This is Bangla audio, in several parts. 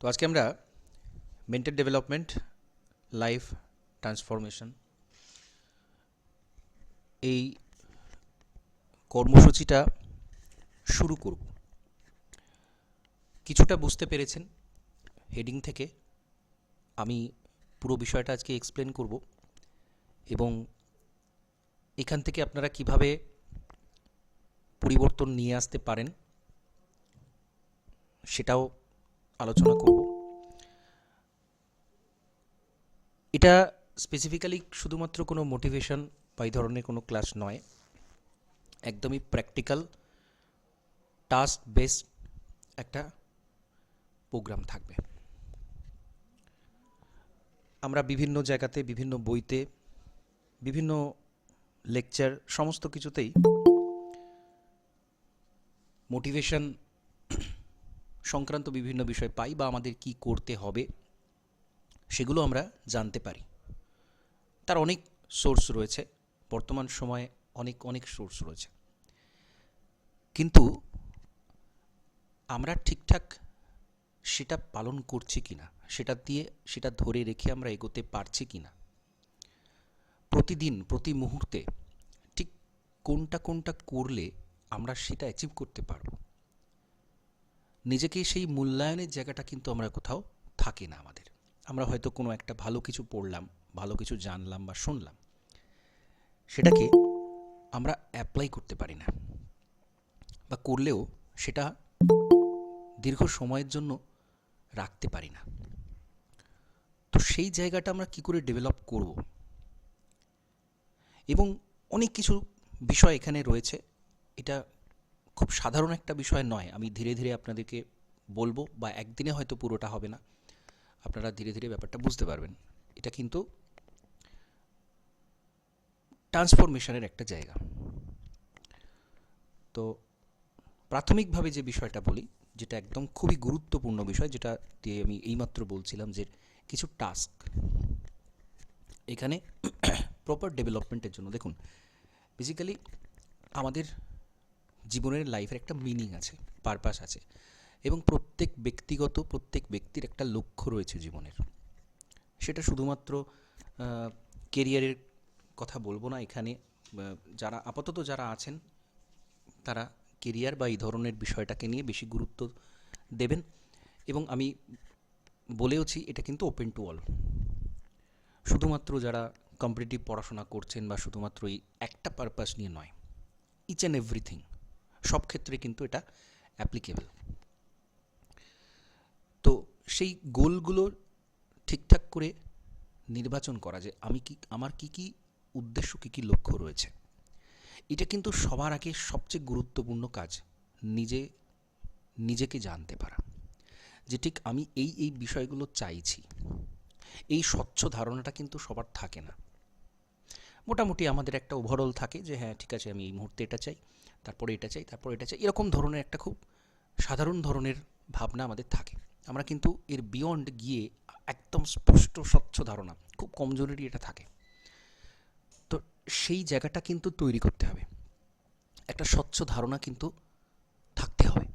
তো আজকে আমরা মেন্টাল ডেভেলপমেন্ট, লাইফ ট্রান্সফরমেশন এই কর্মসূচিটা শুরু করব। কিছুটা বুঝতে পেরেছেন হেডিং থেকে। আমি পুরো বিষয়টা আজকে এক্সপ্লেন করব এবং এখান থেকে আপনারা কিভাবে পরিবর্তন নিয়ে আসতে পারেন সেটাও আলোচনা করব। এটা স্পেসিফিক্যালি শুধুমাত্র কোনো মোটিভেশন বা এই ধরনের কোনো ক্লাস নয়, একদমই প্র্যাকটিক্যাল টাস্ক বেসড একটা প্রোগ্রাম থাকবে। আমরা বিভিন্ন জায়গাতে, বিভিন্ন বইতে, বিভিন্ন লেকচার, সমস্ত কিছুতেই মোটিভেশন সংক্রান্ত বিভিন্ন বিষয় পাই বা আমাদের কি করতে হবে সেগুলো আমরা জানতে পারি। তার অনেক সোর্স রয়েছে, বর্তমান সময়ে অনেক সোর্স রয়েছে, কিন্তু আমরা ঠিকঠাক সেটা পালন করছি কিনা, সেটা ধরে রেখে আমরা এগোতে পারছি কিনা, প্রতিদিন প্রতি মুহূর্তে ঠিক কোনটা করলে আমরা সেটা অ্যাচিভ করতে পারব, নিজেকে সেই মূল্যায়নের জায়গাটা কিন্তু আমরা কোথাও থাকে না আমাদের। আমরা হয়তো কোনো একটা ভালো কিছু পড়লাম, ভালো কিছু জানলাম বা শুনলাম, সেটাকে আমরা অ্যাপ্লাই করতে পারি না, বা করলেও সেটা দীর্ঘ সময়ের জন্য রাখতে পারি না। তো সেই জায়গাটা আমরা কি করে ডেভেলপ করব, এবং অনেক কিছু বিষয় এখানে রয়েছে। এটা খুব সাধারণ একটা বিষয় নয়। আমি ধীরে ধীরে আপনাদেরকে বলবো, বা একদিনে হয়তো পুরোটা হবে না, আপনারা ধীরে ধীরে ব্যাপারটা বুঝতে পারবেন। এটা কিন্তু ট্রান্সফরমেশনের একটা জায়গা। তো প্রাথমিকভাবে যে বিষয়টা বলি, যেটা একদম খুবই গুরুত্বপূর্ণ বিষয়, যেটা দিয়ে আমি এইমাত্র বলছিলাম যে কিছু টাস্ক এখানে প্রপার ডেভেলপমেন্টের জন্য। দেখুন, বেসিক্যালি আমাদের জীবনের লাইফের একটা মিনিং আছে, পারপাস আছে, এবং প্রত্যেক ব্যক্তির একটা লক্ষ্য রয়েছে জীবনের। সেটা শুধুমাত্র কেরিয়ারের কথা বলবো না এখানে। যারা আপাতত আছেন তারা কেরিয়ার বা এই ধরনের বিষয়টাকে নিয়ে বেশি গুরুত্ব দেবেন, এবং আমি বলেওছি এটা কিন্তু ওপেন টু অল। শুধুমাত্র যারা কম্পিটিটিভ পড়াশোনা করছেন বা শুধুমাত্র এই একটা পারপাস নিয়ে নয়, ইচ অ্যান্ড এভরিথিং, সব ক্ষেত্রে কিন্তু এটা অ্যাপ্লিকেবল। তো সেই গোলগুলো ঠিকঠাক করে নির্বাচন করা, যে আমার কি উদ্দেশ্য, কি লক্ষ্য রয়েছে, এটা কিন্তু সবার আগে সবচেয়ে গুরুত্বপূর্ণ কাজ। নিজেকে জানতে পারা যে ঠিক আমি এই বিষয়গুলো চাইছি। এই স্বচ্ছ ধারণাটা কিন্তু সবার থাকে না। মোটামুটি আমাদের একটা ওভারঅল থাকে যে হ্যাঁ ঠিক আছে, আমি এই মুহূর্তে এটা চাই, তারপরে এটা চাই, তারপরে এটা চাই, এরকম ধরনের একটা খুব সাধারণ ধরনের ভাবনা আমাদের থাকে। আমরা কিন্তু এর বিয়ন্ড গিয়ে একদম স্পষ্ট স্বচ্ছ ধারণা খুব কমজোরেরই এটা থাকে। তো সেই জায়গাটা কিন্তু তৈরি করতে হবে, একটা স্বচ্ছ ধারণা কিন্তু থাকতে হবে।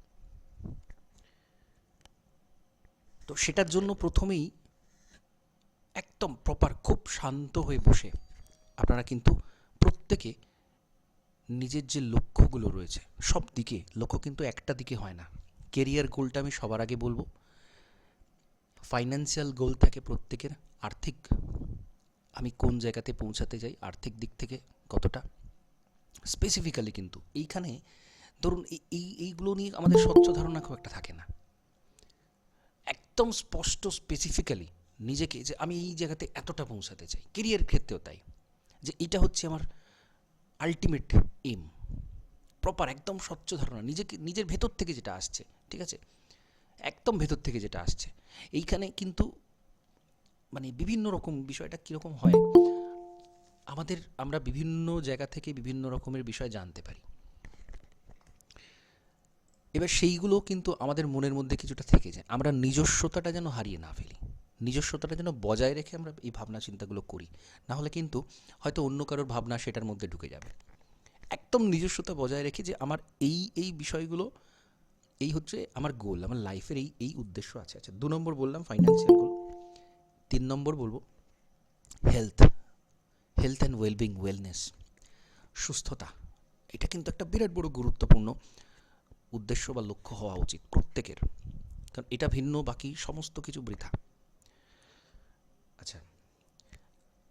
তো সেটার জন্য প্রথমেই একদম প্রপার খুব শান্ত হয়ে বসে আপনারা কিন্তু প্রত্যেকে নিজের যে লক্ষ্যগুলো রয়েছে, সব দিকে লক্ষ্য কিন্তু একটা দিকে হয় না। কেরিয়ার গোলটা আমি সবার আগে বলবো। ফাইন্যান্সিয়াল গোল থাকে প্রত্যেকের, আর্থিক, আমি কোন জায়গাতে পৌঁছাতে চাই, আর্থিক দিক থেকে কতটা স্পেসিফিক্যালি। কিন্তু এইখানে ধরুন এইগুলো নিয়ে আমাদের স্বচ্ছ ধারণা খুব একটা থাকে না। একদম স্পষ্ট স্পেসিফিক্যালি নিজেকে, যে আমি এই জায়গাতে এতটা পৌঁছাতে চাই, কেরিয়ার ক্ষেত্রেও তাই, যে এটা হচ্ছে আমার আলটিমেট এম। প্রপার একদম স্বচ্ছ ধারণা, নিজের ভেতর থেকে যেটা আসছে, ঠিক আছে, একদম ভেতর থেকে যেটা আসছে। এইখানে কিন্তু মানে বিভিন্ন রকম বিষয়টা কীরকম হয়, আমরা বিভিন্ন জায়গা থেকে বিভিন্ন রকমের বিষয় জানতে পারি। এবার সেইগুলো কিন্তু আমাদের মনের মধ্যে কিছুটা থেকে যায়। আমরা নিজস্বতাটা যেন হারিয়ে না ফেলি, নিজস্বতাটা যেন বজায় রেখে আমরা এই ভাবনা চিন্তাগুলো করি। না হলে কিন্তু হয়তো অন্য কারোর ভাবনা সেটার মধ্যে ঢুকে যাবে। একদম নিজস্বতা বজায় রেখে যে আমার এই বিষয়গুলো এই হচ্ছে আমার গোল, আমার লাইফের এই এই উদ্দেশ্য আছে। আচ্ছা, 2 নম্বর বললাম ফাইন্যান্সিয়াল গোল। 3 নম্বর বলবো health, health and wellbeing, wellness, সুস্থতা। এটা কিন্তু একটা বিরাট বড় গুরুত্বপূর্ণ উদ্দেশ্য বা লক্ষ্য হওয়া উচিত প্রত্যেকের, কারণ এটা ভিন্ন, বাকি সমস্ত কিছু বৃথা। আচ্ছা,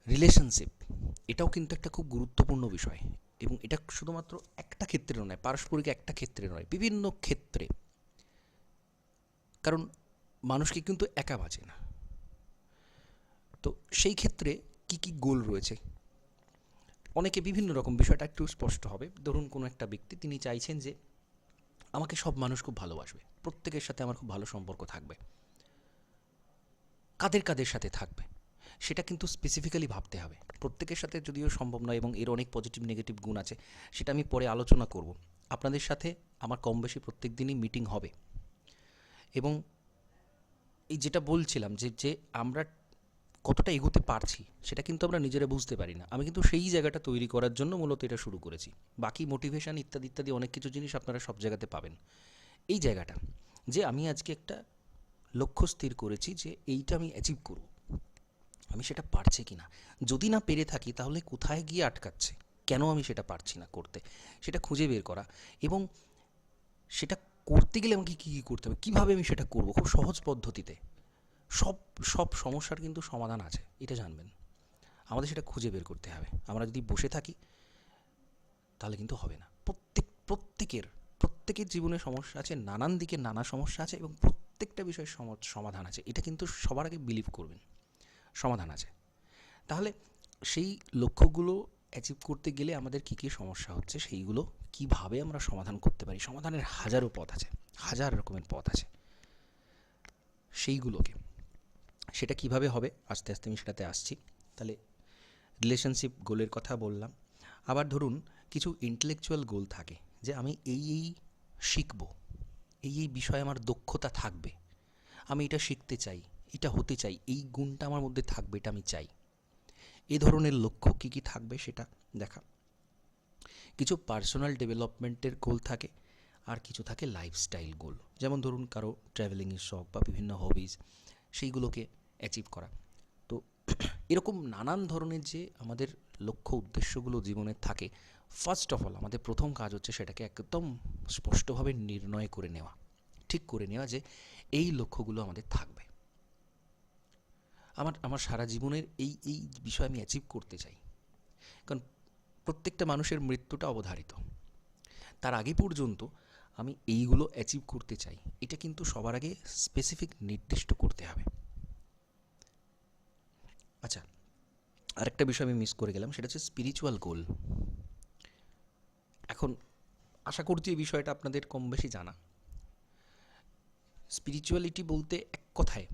রিলেশনশিপ, এটাও কিন্তু একটা খুব গুরুত্বপূর্ণ বিষয়, এবং এটা শুধুমাত্র একটা ক্ষেত্রে নয়, পারস্পরিক একটা ক্ষেত্রে নয়, বিভিন্ন ক্ষেত্রে। কারণ মানুষকে কিন্তু একা বাঁচে না। তো সেই ক্ষেত্রে কি কি গোল রয়েছে, অনেকে বিভিন্ন রকম, বিষয়টা একটু স্পষ্ট হবে। ধরুন কোনো একটা ব্যক্তি, তিনি চাইছেন যে আমাকে সব মানুষ খুব ভালোবাসবে, প্রত্যেকের সাথে আমার খুব ভালো সম্পর্ক থাকবে। কাদের কাদের সাথে থাকবে সেটা কিন্তু স্পেসিফিক্যালি ভাবতে হবে। প্রত্যেকের সাথে যদিও সম্ভব নয়, এবং এর অনেক পজিটিভ নেগেটিভ গুণ আছে, সেটা আমি পরে আলোচনা করব। আপনাদের সাথে আমার কম বেশি প্রত্যেক দিনই মিটিং হবে, এবং এই যেটা বলছিলাম যে যে আমরা কতটা এগোতে পারছি সেটা কিন্তু আমরা নিজেরা বুঝতে পারি না। আমি কিন্তু সেই জায়গাটা তৈরি করার জন্য মূলত এটা শুরু করেছি। বাকি মোটিভেশন ইত্যাদি ইত্যাদি অনেক কিছু জিনিস আপনারা সব জায়গাতে পাবেন। এই জায়গাটা যে আমি আজকে একটা লক্ষ্য স্থির করেছি যে এইটা আমি অ্যাচিভ করব, আমি সেটা পারছি কি না, যদি না পেরে থাকি তাহলে কোথায় গিয়ে আটকাচ্ছে, কেন আমি সেটা পারছি না করতে, সেটা খুঁজে বের করা। এবং সেটা করতে গেলে আমাকে কী কী করতে হবে, কীভাবে আমি সেটা করব, খুব সহজ পদ্ধতিতে। সব সব সমস্যার কিন্তু সমাধান আছে, এটা জানবেন। আমাদের সেটা খুঁজে বের করতে হবে। আমরা যদি বসে থাকি তাহলে কিন্তু হবে না। প্রত্যেকের জীবনে সমস্যা আছে, নানান দিকে নানা সমস্যা আছে, এবং প্রত্যেকটা বিষয়ের সমাধান আছে। এটা কিন্তু সবার আগে বিলিভ করবেন, সমাধান আছে। তাহলে সেই লক্ষ্যগুলো অ্যাচিভ করতে গেলে আমাদের কী কী সমস্যা হচ্ছে, সেইগুলো কিভাবে আমরা সমাধান করতে পারি। সমাধানের হাজারো পথ আছে, হাজার রকমের পথ আছে। সেইগুলোকে, সেটা কিভাবে হবে আস্তে আস্তে আমি সেটাতে আসছি। তাহলে রিলেশনশিপ গোলের কথা বললাম। আবার ধরুন কিছু ইন্টেলেকচুয়াল গোল থাকে, যে আমি এই এই শিখব, এই এই বিষয়ে আমার দক্ষতা থাকবে, আমি এটা শিখতে চাই, এটা হতে চাই, এই গুণটা আমার মধ্যে থাকবে, এটা আমি চাই। এই ধরনের লক্ষ্য কী কী থাকবে সেটা দেখা। কিছু পার্সোনাল ডেভেলপমেন্টের গোল থাকে, আর কিছু থাকে লাইফস্টাইল গোল। যেমন ধরুন কারো ট্র্যাভেলিংয়ের শখ বা বিভিন্ন হবিজ, সেইগুলোকে অ্যাচিভ করা। তো এরকম নানান ধরনের যে আমাদের লক্ষ্য উদ্দেশ্যগুলো জীবনের থাকে, ফার্স্ট অফ অল আমাদের প্রথম কাজ হচ্ছে সেটাকে একদম স্পষ্টভাবে নির্ণয় করে নেওয়া, ঠিক করে নেওয়া যে এই লক্ষ্যগুলো আমাদের থাকবে। আমার সারা জীবনের এই এই বিষয় আমি অ্যাচিভ করতে চাই। কারণ প্রত্যেকটা মানুষের মৃত্যুটা অবধারিত, তার আগে পর্যন্ত আমি এইগুলো অ্যাচিভ করতে চাই, এটা কিন্তু সবার আগে স্পেসিফিক নির্দিষ্ট করতে হবে। আচ্ছা, আরেকটা বিষয় আমি মিস করে গেলাম, সেটা হচ্ছে স্পিরিচুয়াল গোল। এখন আশা করছি এই বিষয়টা আপনাদের কম বেশি জানা। স্পিরিচুয়ালিটি বলতে এক কথায়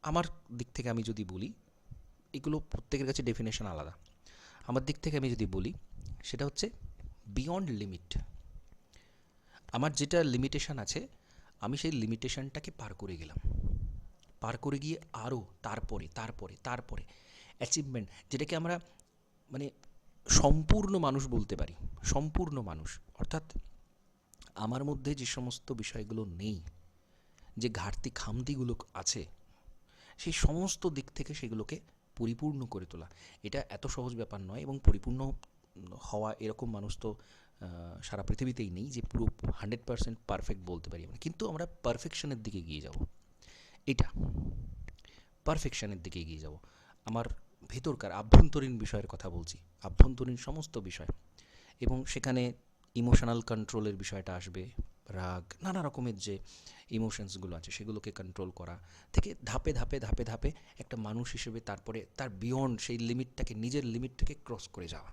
আমার দিক থেকে আমি যদি বলি, এগুলো প্রত্যেকের কাছে ডেফিনেশন আলাদা। আমার দিক থেকে আমি যদি বলি, সেটা হচ্ছে বিয়ন্ড লিমিট। আমার যেটা লিমিটেশন আছে, আমি সেই লিমিটেশনটাকে পার করে গেলাম, পার করে গিয়ে আরও তারপরে তারপরে তারপরে অ্যাচিভমেন্ট, যেটাকে আমরা মানে সম্পূর্ণ মানুষ বলতে পারি। সম্পূর্ণ মানুষ অর্থাৎ আমার মধ্যে যে সমস্ত বিষয়গুলো নেই, যে ঘাটতি খামতিগুলো আছে, সেই সমস্ত দিক থেকে সেগুলোকে পরিপূর্ণ করে তোলা। এটা এত সহজ ব্যাপার নয়, এবং পরিপূর্ণ হওয়া এরকম মানুষ তো সারা পৃথিবীতেই নেই যে পুরো 100% পারফেক্ট বলতে পারি আমরা। কিন্তু আমরা পারফেকশনের দিকে এগিয়ে যাব, এটা পারফেকশনের দিকে এগিয়ে যাব। আমার ভেতরকার আভ্যন্তরীণ বিষয়ের কথা বলছি, আভ্যন্তরীণ সমস্ত বিষয়, এবং সেখানে ইমোশনাল কন্ট্রোলের বিষয়টা আসবে। রাগ, নানা রকমের যে ইমোশনসগুলো আছে সেগুলোকে কন্ট্রোল করা থেকে ধাপে ধাপে ধাপে ধাপে একটা মানুষ হিসেবে তারপরে তার বিয়ন্ড সেই লিমিটটাকে, নিজের লিমিটটাকে ক্রস করে যাওয়া।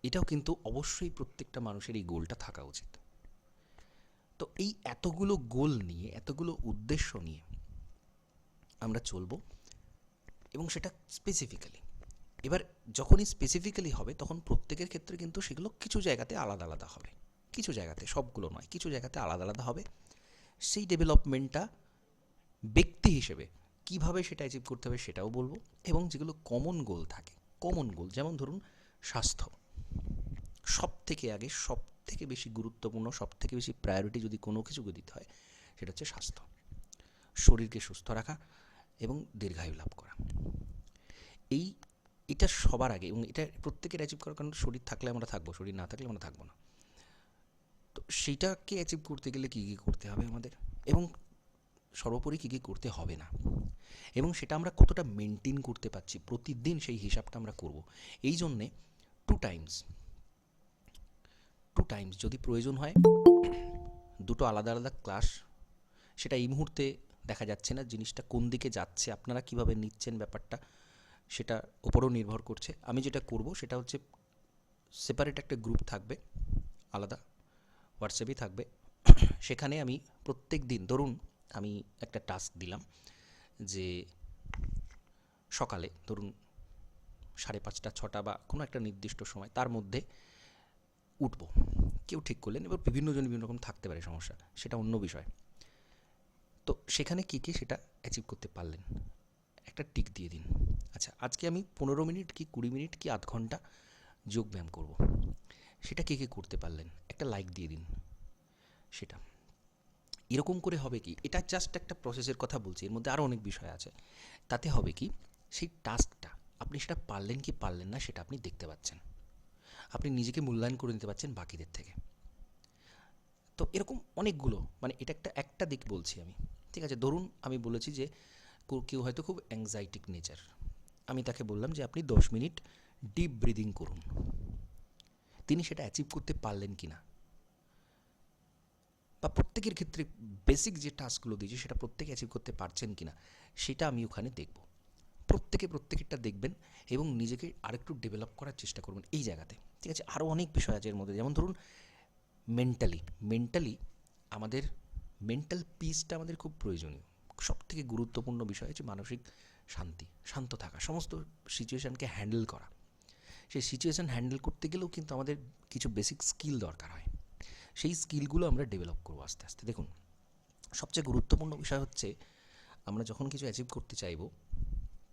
এটাও কিন্তু অবশ্যই প্রত্যেকটা মানুষের এই গোলটা থাকা উচিত। তো এই এতগুলো গোল নিয়ে, এতগুলো উদ্দেশ্য নিয়ে আমরা চলবো, এবং সেটা স্পেসিফিক্যালি। এবার যখনই স্পেসিফিক্যালি হবে, তখন প্রত্যেকের ক্ষেত্রে কিন্তু সেগুলো কিছু জায়গাতে আলাদা আলাদা হবে, কিছু জায়গাতে, সবগুলো নয়, কিছু জায়গাতে আলাদা আলাদা হবে। সেই ডেভেলপমেন্টটা ব্যক্তি হিসেবে কিভাবে সেটা অ্যাচিভ করতে হবে সেটাও বলবো। এবং যেগুলো কমন গোল থাকে, কমন গোল, যেমন ধরুন স্বাস্থ্য, সব থেকে আগে, সব থেকে বেশি গুরুত্বপূর্ণ, সব থেকে বেশি প্রায়োরিটি যদি কোনো কিছুকে দিতে হয়, সেটা হচ্ছে স্বাস্থ্য, শরীরকে সুস্থ রাখা এবং দীর্ঘায়ু লাভ করা। এটা সবার আগে, এবং এটা প্রত্যেকের অ্যাচিভ করার কারণ শরীর থাকলে আমরা থাকবো, শরীর না থাকলে আমরা থাকবো না। তো সেইটাকে অ্যাচিভ করতে গেলে কী কী করতে হবে আমাদের, এবং সর্বোপরি কী কী করতে হবে না, এবং সেটা আমরা কতটা মেনটেন করতে পারছি প্রতিদিন, সেই হিসাবটা আমরা করব। এই জন্যে টু টাইমস যদি প্রয়োজন হয়, দুটো আলাদা আলাদা ক্লাস, সেটা এই মুহূর্তে দেখা যাচ্ছে না, জিনিসটা কোন দিকে যাচ্ছে, আপনারা কিভাবে নিচ্ছেন ব্যাপারটা, সেটা ওপরও নির্ভর করছে। আমি যেটা করব সেটা হচ্ছে সেপারেট একটা গ্রুপ থাকবে, আলাদা হোয়াটসঅ্যাপই থাকবে, সেখানে আমি প্রত্যেক দিন, ধরুন আমি একটা টাস্ক দিলাম যে সকালে ধরুন 5:30 6টা বা কোনো একটা নির্দিষ্ট সময়, তার মধ্যে উঠব, কেউ ঠিক করলেন, এবার বিভিন্ন জন বিভিন্ন রকম থাকতে পারে সমস্যা, সেটা অন্য বিষয়। তো সেখানে কী কী সেটা অ্যাচিভ করতে পারলেন, একটা টিক দিয়ে দিন। আচ্ছা, আজকে আমি 15 মিনিট কি 20 মিনিট কি আধ ঘন্টা যোগব্যায়াম করব, সেটা কে কে করতে পারলেন, একটা লাইক দিয়ে দিন। সেটা এরকম করে হবে কি, এটা জাস্ট একটা প্রসেসের কথা বলছি, এর মধ্যে আরও অনেক বিষয় আছে। তাতে হবে কি, সেই টাস্কটা আপনি সেটা পারলেন কি পারলেন না সেটা আপনি দেখতে পাচ্ছেন, আপনি নিজেকে মূল্যায়ন করে নিতে পারছেন বাকিদের থেকে। তো এরকম অনেকগুলো, মানে এটা একটা দিক বলছি আমি, ঠিক আছে। ধরুন আমি বলেছি যে কেউ হয়তো খুব অ্যাংজাইটিক নেচার, আমি তাকে বললাম যে আপনি 10 মিনিট ডিপ ব্রিদিং করুন, তিনি সেটা অ্যাচিভ করতে পারলেন কি না, বা প্রত্যেকের ক্ষেত্রে বেসিক যে টাস্কগুলো দিয়েছি সেটা প্রত্যেকে অ্যাচিভ করতে পারছেন কি না, সেটা আমি ওখানে দেখব। প্রত্যেকেরটা দেখবেন এবং নিজেকে আরেকটু ডেভেলপ করার চেষ্টা করবেন এই জায়গাতে, ঠিক আছে। আরও অনেক বিষয় আছে এর মধ্যে, যেমন ধরুন মেন্টালি আমাদের মেন্টাল পিসটা আমাদের খুব প্রয়োজনীয়। সবথেকে গুরুত্বপূর্ণ বিষয় হচ্ছে মানসিক শান্তি, শান্ত থাকা, সমস্ত সিচুয়েশানকে হ্যান্ডেল করা। সেই সিচুয়েশান হ্যান্ডেল করতে গেলেও কিন্তু আমাদের কিছু বেসিক স্কিল দরকার হয়, সেই স্কিলগুলো আমরা ডেভেলপ করবো আস্তে আস্তে। দেখুন, সবচেয়ে গুরুত্বপূর্ণ বিষয় হচ্ছে আমরা যখন কিছু অ্যাচিভ করতে চাইব,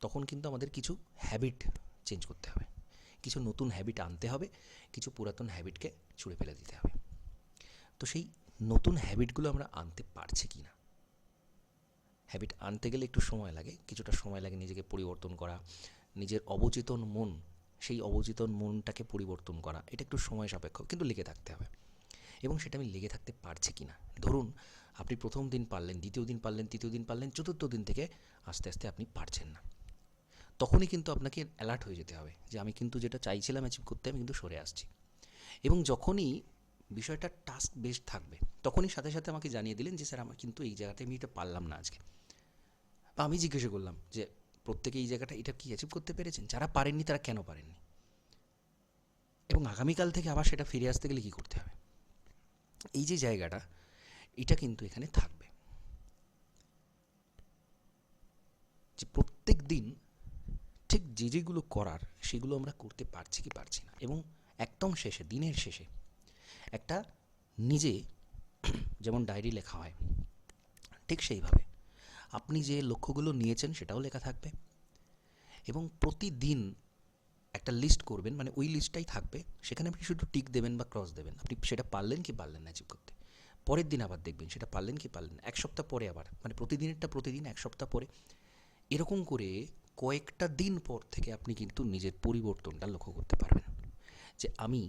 তখন কিন্তু আমাদের কিছু হ্যাবিট চেঞ্জ করতে হবে, কিছু নতুন হ্যাবিট আনতে হবে, কিছু পুরাতন হ্যাবিটকে ছুঁড়ে ফেলে দিতে হবে। তো সেই নতুন হ্যাবিটগুলো আমরা আনতে পারছি কি না, হ্যাবিট আনতে গেলে একটু সময় লাগে, কিছুটা সময় লাগে নিজেকে পরিবর্তন করা, নিজের অবচেতন মন, সেই অবচেতন মনটাকে পরিবর্তন করা, এটা একটু সময় সাপেক্ষ, কিন্তু লেগে থাকতে হবে। এবং সেটা আমি লেগে থাকতে পারছি কি না, ধরুন আপনি প্রথম দিন পারলেন, দ্বিতীয় দিন পারলেন, তৃতীয় দিন পারলেন, চতুর্থ দিন থেকে আস্তে আস্তে আপনি পারছেন না, তখনই কিন্তু আপনাকে অ্যালার্ট হয়ে যেতে হবে যে আমি কিন্তু যেটা চাইছিলাম অ্যাচিভ করতে, আমি কিন্তু সরে আসছি। এবং যখনই বিষয়টা টাস্ক বেসড থাকবে, তখনই সাথে সাথে আমাকে জানিয়ে দিলেন যে স্যার আমার কিন্তু এই জায়গাতে আমি এটা পারলাম না আজকে, বা আমি জিজ্ঞাসা করলাম যে প্রত্যেকে এই জায়গাটা এটা কি অ্যাচিভ করতে পেরেছেন, যারা পারেননি তারা কেন পারেননি, এবং আগামীকাল থেকে আবার সেটা ফিরে আসতে গেলে কী করতে হবে, এই যে জায়গাটা, এটা কিন্তু এখানে থাকবে যে প্রত্যেক দিন ঠিক যেগুলো করার সেগুলো আমরা করতে পারছি কি পারছি না। এবং একদম শেষে, দিনের শেষে একটা নিজে যেমন ডায়েরি লেখা হয়, ঠিক সেইভাবে আপনি যে লক্ষ্যগুলো নিয়েছেন সেটাও লেখা থাকবে, এবং প্রতিদিন একটা লিস্ট করবেন, মানে ওই লিস্টটাই থাকবে, সেখানে আপনি শুধু টিক দেবেন বা ক্রস দেবেন, আপনি সেটা পারলেন কি পারলেন না অ্যাচিভ করতে। পরের দিন আবার দেখবেন সেটা পারলেন কি পারলেন না, এক সপ্তাহ পরে আবার, মানে প্রতিদিনেরটা প্রতিদিন, এক সপ্তাহ পরে, এরকম করে কয়েকটা দিন পর থেকে আপনি কিন্তু নিজের পরিবর্তনটা লক্ষ্য করতে পারবেন, যে আমি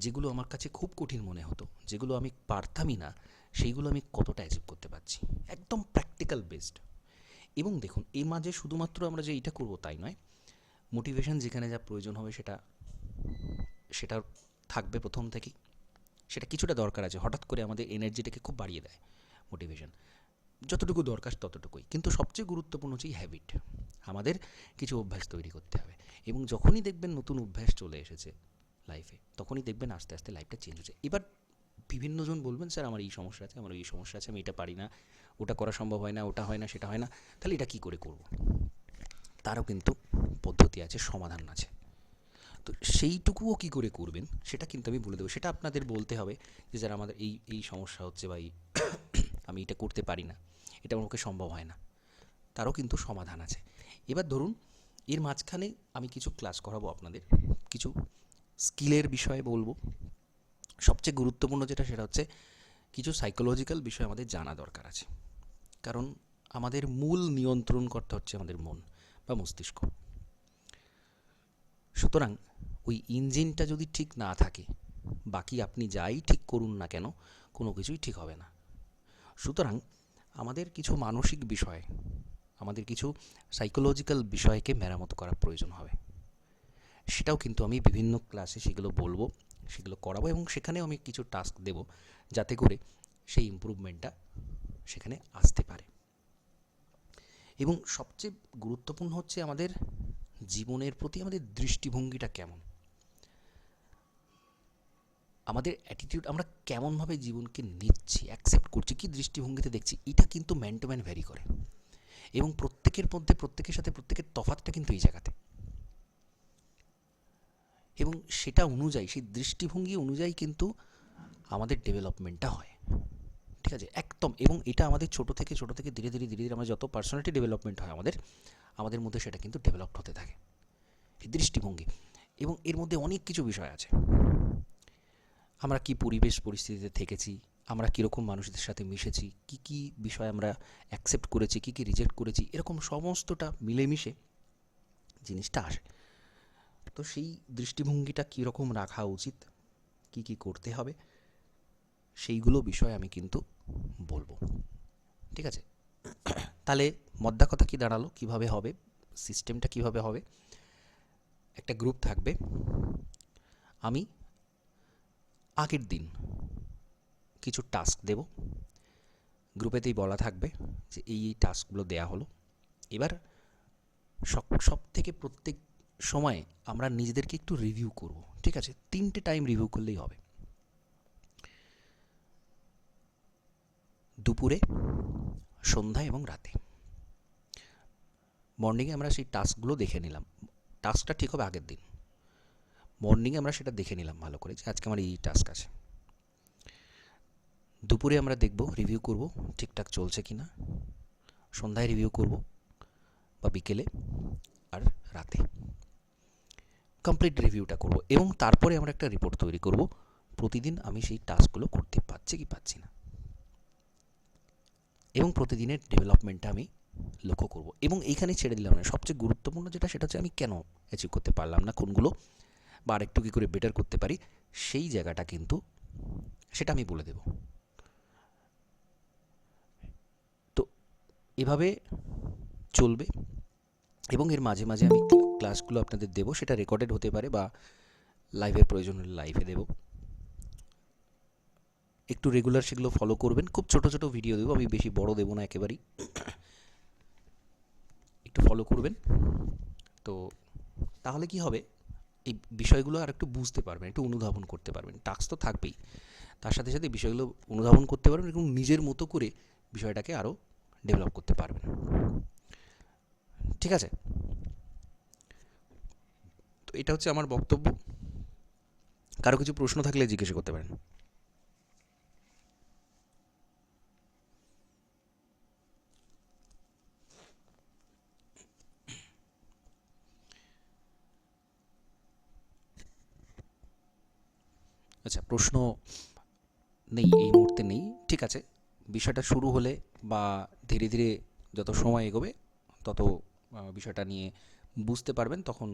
যেগুলো আমার কাছে খুব কঠিন মনে হতো, যেগুলো আমি পারতামই না, সেইগুলো আমি কতটা অ্যাচিভ করতে পারছি, একদম প্র্যাকটিক্যাল বেসড। এবং দেখুন, এই মাঝে শুধুমাত্র আমরা যে এইটা করবো তাই নয়, মোটিভেশন যেখানে যা প্রয়োজন হবে সেটা থাকবে প্রথম থেকেই, সেটা কিছুটা দরকার আছে, হঠাৎ করে আমাদের এনার্জিটাকে খুব বাড়িয়ে দেয় মোটিভেশন, যতটুকু দরকার ততটুকুই। কিন্তু সবচেয়ে গুরুত্বপূর্ণ হচ্ছে হ্যাবিট, আমাদের কিছু অভ্যাস তৈরি করতে হবে, এবং যখনই দেখবেন নতুন অভ্যাস চলে এসেছে লাইফে, তখনই দেখবেন আস্তে আস্তে লাইফটা চেঞ্জ হচ্ছে। এবার বিভিন্নজন বলবেন স্যার আমার এই সমস্যা আছে, আমার এই সমস্যা আছে, আমি এটা পারি না, ওটা করা সম্ভব হয় না, ওটা হয় না, সেটা হয় না, তাহলে এটা কী করে করব, তারও কিন্তু পদ্ধতি আছে, সমাধান আছে। তো সেইটুকুও কী করে করবেন সেটা কিন্তু আমি বলে দেবো, সেটা আপনাদের বলতে হবে যে যারা আমাদের এই সমস্যা হচ্ছে, বা আমি এটা করতে পারি না, এটা আমার পক্ষে সম্ভব হয় না, তারও কিন্তু সমাধান আছে। এবার ধরুন এর মাঝখানে আমি কিছু ক্লাস করাবো আপনাদের, কিছু স্কিলের বিষয়ে বলবো। সবচেয়ে গুরুত্বপূর্ণ যেটা সেটা হচ্ছে কিছু সাইকোলজিক্যাল বিষয় আমাদের জানা দরকার আছে, কারণ আমাদের মূল নিয়ন্ত্রণকর্তা হচ্ছে আমাদের মন বা মস্তিষ্ক। সুতরাং ওই ইঞ্জিনটা যদি ঠিক না থাকে, বাকি আপনি যাই ঠিক করুন না কেন, কোনো কিছুই ঠিক হবে না। সুতরাং আমাদের কিছু মানসিক বিষয়, আমাদের কিছু সাইকোলজিক্যাল বিষয়কে মেরামত করা প্রয়োজন হবে। সেটাও কিন্তু আমি বিভিন্ন ক্লাসে সেগুলো বলবো, সেগুলো করাবো, এবং সেখানেও আমি কিছু টাস্ক দেব যাতে করে সেই ইমপ্রুভমেন্টটা সেখানে আসতে পারে। এবং সবচেয়ে গুরুত্বপূর্ণ হচ্ছে আমাদের জীবনের প্রতি আমাদের দৃষ্টিভঙ্গিটা কেমন, আমাদের অ্যাটিটিউড, আমরা কেমনভাবে জীবনকে নিচ্ছি, অ্যাকসেপ্ট করছি, কী দৃষ্টিভঙ্গিতে দেখছি, এটা কিন্তু ম্যান টু ম্যান ভ্যারি করে। এবং প্রত্যেকের মধ্যে, প্রত্যেকের সাথে প্রত্যেকের তফাৎটা কিন্তু এই জায়গাতে। এবং সেটা অনুযায়ী, সেই দৃষ্টিভঙ্গি অনুযায়ী কিন্তু আমাদের ডেভেলপমেন্টটা হয়, ঠিক আছে, একদম। এবং এটা আমাদের ছোট থেকে ধীরে ধীরে ধীরে ধীরে আমরা যত পার্সোনালিটি ডেভেলপমেন্ট হয় আমাদের মধ্যে, সেটা কিন্তু ডেভেলপড হতে থাকে, এই দৃষ্টিভঙ্গি। এবং এর মধ্যে অনেক কিছু বিষয় আছে, আমরা কি পরিবেশ পরিস্থিতিতে থেকেছি, আমরা কীরকম মানুষদের সাথে মিশেছি, কি কি বিষয় আমরা অ্যাকসেপ্ট করেছি, কি কি রিজেক্ট করেছি, এরকম সমস্তটা মিলেমিশে জিনিসটা আসে। তো সেই দৃষ্টিভঙ্গিটা কীরকম রাখা উচিত, কি কি করতে হবে, সেইগুলো বিষয়ে আমি কিন্তু বলবো, ঠিক আছে। তাহলে মদ্দা কথা কি দাঁড়ালো, কিভাবে হবে, সিস্টেমটা কিভাবে হবে। একটা গ্রুপ থাকবে, আমি আগের দিন কিছু টাস্ক দেব, গ্রুপেতেই বলা থাকবে যে এই এই টাস্কগুলো দেয়া হলো। এবার সব থেকে প্রত্যেক সময়ে আমরা নিজেদেরকে একটু রিভিউ করব, ঠিক আছে, 3টে টাইম রিভিউ করলেই হবে। দুপুরে, সন্ধ্যায় এবং রাতে। মর্নিংয়ে আমরা সেই টাস্কগুলো দেখে নিলাম, টাস্কটা ঠিক হবে আগের দিন। মর্নিংয়ে আমরা সেটা দেখে নিলাম ভালো করে যে আজকে আমার এই টাস্ক আছে। দুপুরে আমরা দেখব, রিভিউ করব ঠিকঠাক চলছে কি না। সন্ধ্যায় রিভিউ করব বা বিকেলে, আর রাতে কমপ্লিট রিভিউটা করব। এবং তারপরে আমরা একটা রিপোর্ট তৈরি করব, প্রতিদিন আমি সেই টাস্কগুলো করতে পারছি কি পারছি না। এবং প্রতিদিনের ডেভেলপমেন্টটা আমি লক্ষ্য করব। এবং এইখানে ছেড়ে দিলাম না, সবচেয়ে গুরুত্বপূর্ণ যেটা সেটা হচ্ছে আমি কেন অ্যাচিভ করতে পারলাম না, কোনগুলো, বা আরেকটু কী করে বেটার করতে পারি, সেই জায়গাটা কিন্তু সেটা আমি বলে দেব। তো এভাবে চলবে। এবং এর মাঝে মাঝে আমি ক্লাসগুলো আপনাদের দেবো, সেটা রেকর্ডেড হতে পারে বা লাইভের প্রয়োজন হলে লাইভে দেবো। একটু রেগুলার সেগুলো ফলো করবেন। খুব ছোট ছোট ভিডিও দেবো, আমি বেশি বড় দেবো না একেবারেই, একটু ফলো করবেন। তো তাহলে কি হবে, এই বিষয়গুলো আর একটু বুঝতে পারবেন, একটু অনুধাবন করতে পারবেন। টাস্ক তো থাকবেই, তার সাথে সাথে বিষয়গুলো অনুধাবন করতে পারবেন এবং নিজের মতো করে বিষয়টাকে আরও ডেভেলপ করতে পারবেন, ঠিক আছে। তো এটা হচ্ছে আমার বক্তব্য। কারো কিছু প্রশ্ন থাকলে জিজ্ঞাসা করতে পারেন। আচ্ছা, প্রশ্ন নেই এই মুহূর্তে নেই, ঠিক আছে। বিষয়টা শুরু হলে বা ধীরে ধীরে যত সময় এগোবে তত বিষয়টা নিয়ে বুঝতে পারবেন, তখন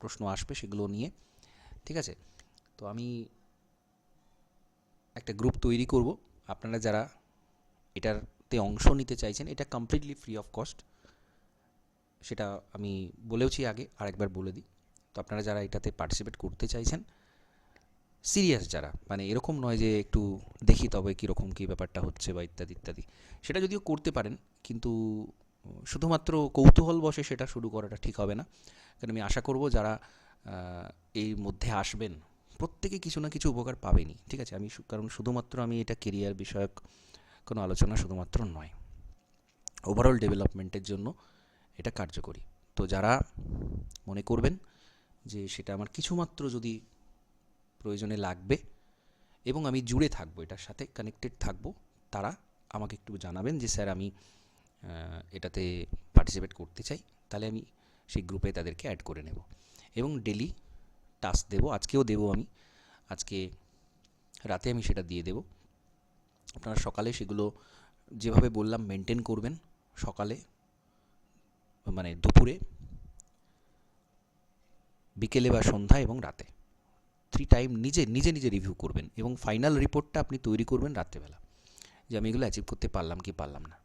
প্রশ্ন আসবে সেগুলো নিয়ে, ঠিক আছে। তো আমি একটা গ্রুপ তৈরি করব, আপনারা যারা এটাতে অংশ নিতে চাইছেন, এটা কমপ্লিটলি ফ্রি অফ কস্ট, সেটা আমি বলেওছি আগে, আরেকবার বলে দিই। তো আপনারা যারা এটাতে পার্টিসিপেট করতে চাইছেন, সিরিয়াস যারা, মানে এরকম নয় যে একটু দেখি তবে কীরকম কী ব্যাপারটা হচ্ছে বা ইত্যাদি ইত্যাদি, সেটা যদিও করতে পারেন, কিন্তু শুধুমাত্র কৌতূহল বশে সেটা শুরু করাটা ঠিক হবে না। কারণ আমি আশা করব যারা এর মধ্যে আসবেন প্রত্যেকে কিছু না কিছু উপকার পাবেনই, ঠিক আছে। কারণ শুধুমাত্র আমি এটা কেরিয়ার বিষয়ক কোনো আলোচনা শুধুমাত্র নয়, ওভারঅল ডেভেলপমেন্টের জন্য এটা কার্যকরী। তো যারা মনে করবেন যে সেটা আমার কিছুমাত্র যদি প্রয়োজনে লাগবে এবং আমি জুড়ে থাকবো, এটার সাথে কানেক্টেড থাকবো, তারা আমাকে একটু জানাবেন যে স্যার আমি এটাতে পার্টিসিপেট করতে চাই, তাহলে আমি সেই গ্রুপে তাদেরকে অ্যাড করে নেব। এবং ডেলি টাস্ক দেবো, আজকেও দেবো আমি, আজকে রাতে আমি সেটা দিয়ে দেবো। আপনারা সকালে সেগুলো যেভাবে বললাম মেনটেন করবেন, সকালে মানে দুপুরে, বিকেলে বা সন্ধ্যা এবং রাতে 3 টাইম নিজে নিজে নিজে রিভিউ করবেন এবং ফাইনাল রিপোর্টটা আপনি তৈরি করবেন রাত্রেবেলা, যে আমি এগুলো অ্যাচিভ করতে পারলাম কি পারলাম না।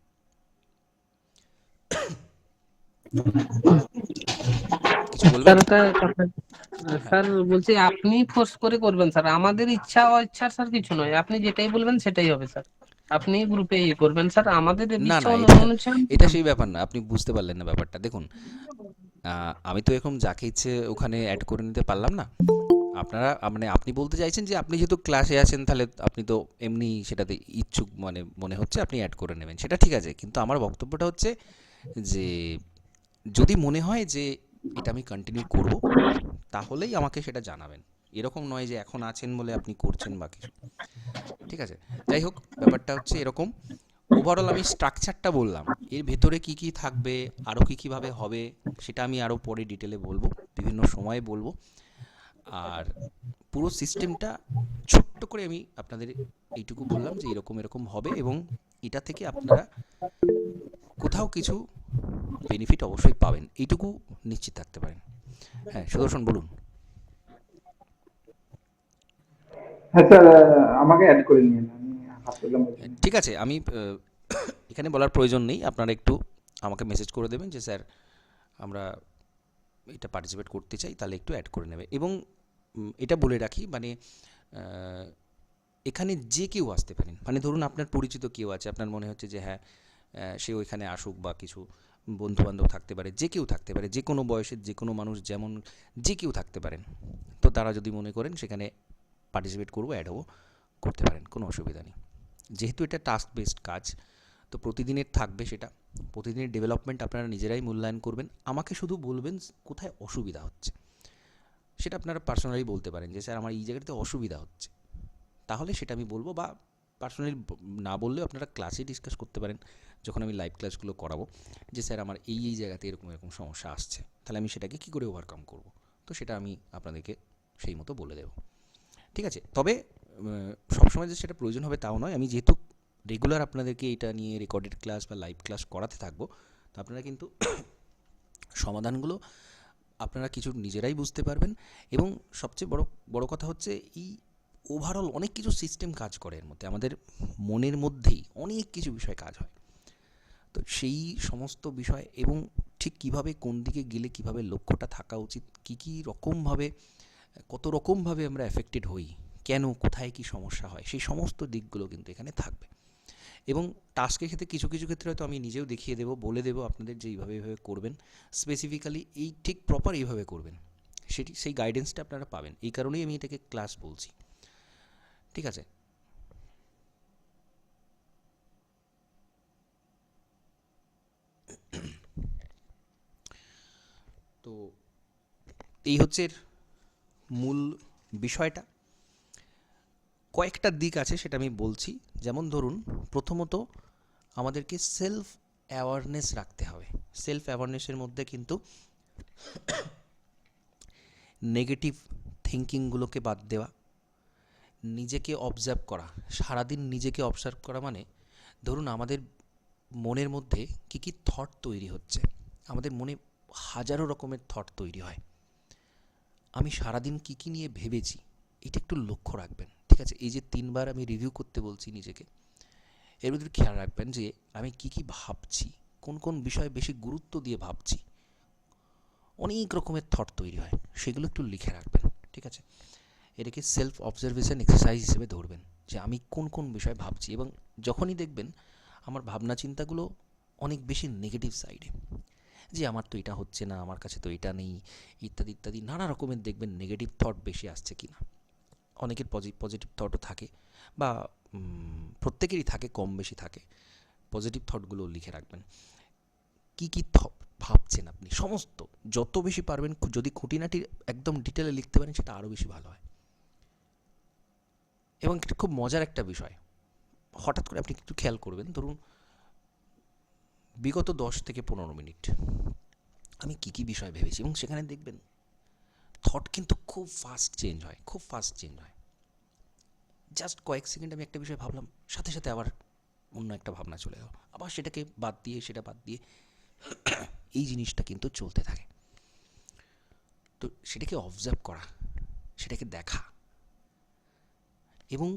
কিছু বলবেন? স্যার স্যার বলছি আপনি ফোর্স করে করবেন স্যার, আমাদের ইচ্ছা অইচ্ছা স্যার কিছু নয়, আপনি যেটাই বলবেন সেটাই হবে স্যার। আপনি গ্রুপে ইয়ে করবেন স্যার, আমাদের না ইচ্ছা না, এটা অনুযায়ী। এটা সেই ব্যাপার না, আপনি বুঝতে পারলেন না ব্যাপারটা। দেখুন, আমি তো এখন যাকে ইচ্ছে ওখানে অ্যাড করে নিতে পারলাম না। আপনারা মানে আপনি বলতে চাইছেন যে আপনি যেহেতু ক্লাসে আছেন তাহলে আপনি তো এমনি সেটাতে ইচ্ছুক মানে মনে হচ্ছে আপনি অ্যাড করে নেবেন, সেটা ঠিক আছে। কিন্তু আমার বক্তব্যটা হচ্ছে যে যদি মনে হয় যে এটা আমি কন্টিনিউ করব, তাহলেই আমাকে সেটা জানাবেন। এরকম নয় যে এখন আছেন বলে আপনি করছেন বা কিছু, ঠিক আছে? যাই হোক, ব্যাপারটা হচ্ছে এরকম। ওভারঅল আমি স্ট্রাকচারটা বললাম, এর ভেতরে কি কি থাকবে, আরও কী কীভাবে হবে, সেটা আমি আরও পরে ডিটেলে বলবো, বিভিন্ন সময়ে বলবো। আর পুরো সিস্টেমটা ছোট্ট করে আমি আপনাদের এইটুকু বললাম যে এরকম এরকম হবে এবং এটা থেকে আপনারা কোথাও কিছু বেনিফিট অবশ্যই পাবেন, এইটুকু নিশ্চিত থাকতে পারেন। হ্যাঁ, সুদর্শন বলুন। হ্যাঁ স্যার, আমাকে অ্যাড করে নিন, আমি হাসপাতালে বলছি। ঠিক আছে, আমি এখানে বলার প্রয়োজন নেই, আপনারা একটু আমাকে মেসেজ করে দেবেন যে স্যার আমরা এটা পার্টিসিপেট করতে চাই, তাহলে একটু অ্যাড করে নেবে। এবং এটা বলে রাখি মানে এখানে যে কেউ আসতে পারেন, মানে ধরুন আপনার পরিচিত কেউ আছে, আপনার মনে হচ্ছে যে হ্যাঁ সে ওইখানে আসুক, বা কিছু বন্ধুবান্ধব থাকতে পারে, যে কেউ থাকতে পারে, যে কোনো বয়সের যে কোনো মানুষ, যেমন যে কেউ থাকতে পারেন। তো তারা যদি মনে করেন সেখানে পার্টিসিপেট করবো, অ্যাড হবো, করতে পারেন, কোনো অসুবিধা নেই। যেহেতু এটা টাস্ক বেসড কাজ, তো প্রতিদিনের থাকবে সেটা, প্রতিদিনের ডেভেলপমেন্ট আপনারা নিজেরাই মূল্যায়ন করবেন। আমাকে শুধু বলবেন কোথায় অসুবিধা হচ্ছে, সেটা আপনারা পার্সোনালি বলতে পারেন যে স্যার আমার এই জায়গাটাতে অসুবিধা হচ্ছে, তাহলে সেটা আমি বলবো। বা পার্সোনালি না বললেও আপনারা ক্লাসে ডিসকাস করতে পারেন, যখন আমি লাইভ ক্লাসগুলো করাবো, যে স্যার আমার এই এই জায়গাতে এরকম এরকম সমস্যা আসছে, তাহলে আমি সেটাকে কী করে ওভারকাম করব। তো সেটা আমি আপনাদেরকে সেই মতো বলে দেবো, ঠিক আছে? তবে সবসময় যে সেটা প্রয়োজন হবে তাও নয়, আমি যেহেতু রেগুলার আপনাদেরকে এটা নিয়ে রেকর্ডেড ক্লাস বা লাইভ ক্লাস করাতে থাকবো, তো আপনারা কিন্তু সমাধানগুলো আপনারা কিছু নিজেরাই বুঝতে পারবেন। এবং সবচেয়ে বড় বড় কথা হচ্ছে এই ওভারঅল অনেক কিছু সিস্টেম কাজ করে এর মধ্যে, আমাদের মনের মধ্যেই অনেক কিছু বিষয় কাজ হয়। তো সেই সমস্ত বিষয় এবং ঠিক কিভাবে কোন দিকে গেলে কিভাবে লক্ষ্যটা থাকা উচিত, কী কী রকমভাবে কত রকমভাবে আমরা এফেক্টেড হই, কেন কোথায় কি সমস্যা হয়, সেই সমস্ত দিকগুলো কিন্তু এখানে থাকবে। এবং টাস্কের ক্ষেত্রে কিছু কিছু ক্ষেত্রে হয়তো আমি নিজেও দেখিয়ে দেবো, বলে দেবো আপনাদের যে এইভাবে এইভাবে করবেন, স্পেসিফিক্যালি এই ঠিক প্রপার এইভাবে করবেন, সেটি সেই গাইডেন্সটা আপনারা পাবেন। এই কারণেই আমি এটাকে ক্লাস বলছি, ঠিক আছে? তো এই হচ্ছে এর মূল বিষয়টা। কয়েকটা দিক আছে সেটা আমি বলছি। যেমন ধরুন, প্রথমত আমাদেরকে সেলফ অ্যাওয়ারনেস রাখতে হবে। সেলফ অ্যাওয়ারনেসের মধ্যে কিন্তু নেগেটিভ থিঙ্কিংগুলোকে বাদ দেওয়া, নিজেকে অবজার্ভ করা, সারাদিন নিজেকে অবজার্ভ করা, মানে ধরুন আমাদের মনের মধ্যে কী কী থট তৈরি হচ্ছে, আমাদের মনে হাজারো রকমের থট তৈরি হয়, আমি সারাদিন কী কী নিয়ে ভেবেছি, এটা একটু লক্ষ্য রাখবেন, ঠিক আছে? এই যে 3বার আমি রিভিউ করতে বলছি নিজেকে, এর ভিতরে খেয়াল রাখবেন যে আমি কী কী ভাবছি, কোন কোন বিষয়ে বেশি গুরুত্ব দিয়ে ভাবছি। অনেক রকমের থট তৈরি হয়, সেগুলো একটু লিখে রাখবেন, ঠিক আছে? এটাকে সেলফ অবজারভেশন এক্সারসাইজ হিসেবে ধরবেন, যে আমি কোন কোন বিষয়ে ভাবছি। এবং যখনই দেখবেন আমার ভাবনা চিন্তাগুলো অনেক বেশি নেগেটিভ সাইডে, যে আমার তো এটা হচ্ছে না, আমার কাছে তো এটা নেই, ইত্যাদি ইত্যাদি নানা রকমের দেখবেন নেগেটিভ থট বেশি আসছে কি না। অনেকের পজিটিভ থটও থাকে, বা প্রত্যেকেরই থাকে, কম বেশি থাকে। পজিটিভ থটগুলো লিখে রাখবেন, কী কী ভাবছেন আপনি, সমস্ত যত বেশি পারবেন, যদি খুঁটিনাটি একদম ডিটেলে লিখতে পারেন সেটা আরও বেশি ভালো হয়। এবং এটা খুব মজার একটা বিষয়, হঠাৎ করে আপনি একটু খেয়াল করবেন, ধরুন বিগত 10 থেকে 15 মিনিট আমি কী কী বিষয় ভেবেছি, এবং সেখানে দেখবেন থট কিন্তু খুব ফাস্ট চেঞ্জ হয়, খুব ফাস্ট চেঞ্জ হয়। জাস্ট কয়েক সেকেন্ড আমি একটা বিষয় ভাবলাম, সাথে সাথে আবার অন্য একটা ভাবনা চলে গেল, আবার সেটাকে বাদ দিয়ে সেটা বাদ দিয়ে এই জিনিসটা কিন্তু চলতে থাকে। তো সেটাকে অবজার্ভ করা, সেটাকে দেখা এবং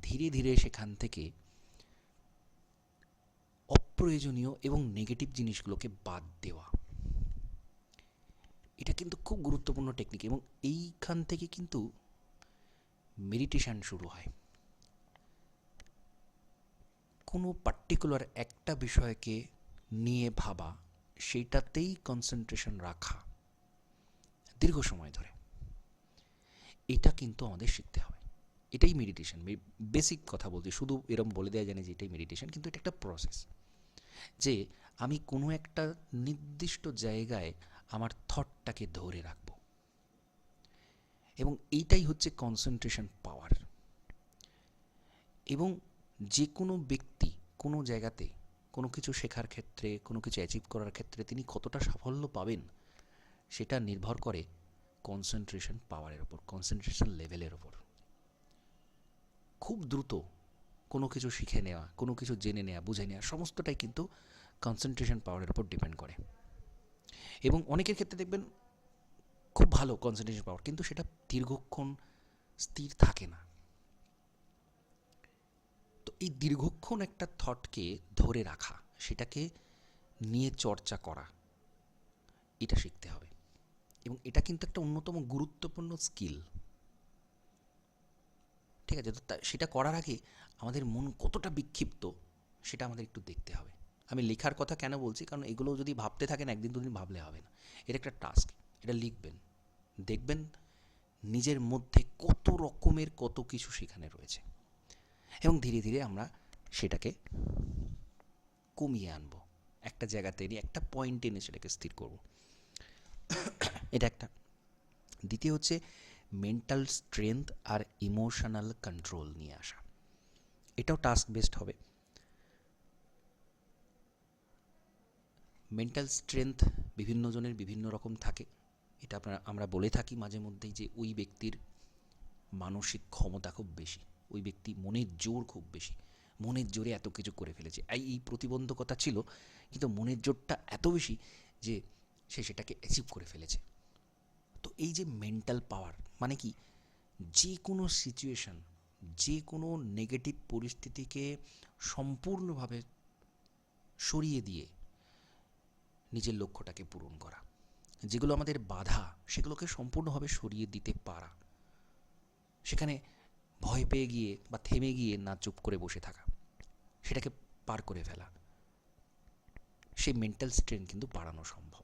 ধীরে ধীরে সেখান থেকে অপ্রয়োজনীয় এবং নেগেটিভ জিনিসগুলোকে বাদ দেওয়া, এটা কিন্তু খুব গুরুত্বপূর্ণ টেকনিক। এবং এইখান থেকে কিন্তু মেডিটেশন শুরু হয়। কোনো পার্টিকুলার একটা বিষয়কে নিয়ে ভাবা, সেইটাতেই কনসেন্ট্রেশন রাখা দীর্ঘ সময় ধরে, এটা কিন্তু আমাদের শিখতে হবে। এটাই মেডিটেশন। বেসিক কথা বলছি, শুধু এরম বলে দেওয়া জানে যে এটাই মেডিটেশন, কিন্তু এটা একটা প্রসেস, যে আমি কোনো একটা নির্দিষ্ট জায়গায় আমার থটটাকে ধরে রাখব, এবং এইটাই হচ্ছে কনসেন্ট্রেশন পাওয়ার। এবং যে কোনো ব্যক্তি কোনো জায়গাতে কোনো কিছু শেখার ক্ষেত্রে, কোনো কিছু অ্যাচিভ করার ক্ষেত্রে তিনি কতটা সাফল্য পাবেন, সেটা নির্ভর করে কনসেন্ট্রেশন পাওয়ারের ওপর, কনসেন্ট্রেশন লেভেলের ওপর। খুব দ্রুত কোনো কিছু শিখে নেওয়া, কোনো কিছু জেনে নেওয়া, বুঝে নেওয়া, সমস্তটাই কিন্তু কনসেন্ট্রেশন পাওয়ারের ওপর ডিপেন্ড করে। এবং অনেকের ক্ষেত্রে দেখবেন খুব ভালো কনসেন্ট্রেশন পাওয়ার, কিন্তু সেটা দীর্ঘক্ষণ স্থির থাকে না। তো এই দীর্ঘক্ষণ একটা থটকে ধরে রাখা, সেটাকে নিয়ে চর্চা করা, এটা শিখতে হবে। এবং এটা কিন্তু একটা অন্যতম গুরুত্বপূর্ণ স্কিল। ঠিক আছে? তো সেটা করার আগে আমাদের মন কতটা বিক্ষিপ্ত সেটা আমাদের একটু দেখতে হবে। আমি লেখার কথা কেন বলছি, কারণ এগুলো যদি ভাবতে থাকেন একদিন দুদিন ভাবলে হবে না। এটা একটা টাস্ক, এটা লিখবেন, দেখবেন নিজের মধ্যে কত রকমের কত কিছু সেখানে রয়েছে, এবং ধীরে ধীরে আমরা সেটাকে কমিয়ে আনবো, একটা জায়গাতে এনে, একটা পয়েন্টে এনে সেটাকে স্থির করব। এটা একটা। দ্বিতীয় হচ্ছে মেন্টাল স্ট্রেংথ আর ইমোশনাল কন্ট্রোল নিয়ে আসা। এটাও টাস্ক বেসড হবে। মেন্টাল স্ট্রেংথ বিভিন্ন জনের বিভিন্ন রকম থাকে। এটা আমরা বলে থাকি মাঝে মধ্যেই যে ওই ব্যক্তির মানসিক ক্ষমতা খুব বেশি, ওই ব্যক্তি মনের জোর খুব বেশি, মনের জোরে এত কিছু করে ফেলেছে। এই প্রতিবন্ধকতা ছিল, কিন্তু মনের জোরটা এত বেশি যে সে সেটাকে অ্যাচিভ করে ফেলেছে। তো এই যে মেন্টাল পাওয়ার মানে কি, যে কোনো সিচুয়েশন, যে কোনো নেগেটিভ পরিস্থিতিকে সম্পূর্ণভাবে সরিয়ে দিয়ে নিজের লক্ষ্যটাকে পূরণ করা, যেগুলো আমাদের বাধা সেগুলোকে সম্পূর্ণভাবে সরিয়ে দিতে পারা, সেখানে ভয় পেয়ে গিয়ে বা থেমে গিয়ে না চুপ করে বসে থাকা, সেটাকে পার করে ফেলা, সেই মেন্টাল স্ট্রেংথ কিন্তু বাড়ানো সম্ভব।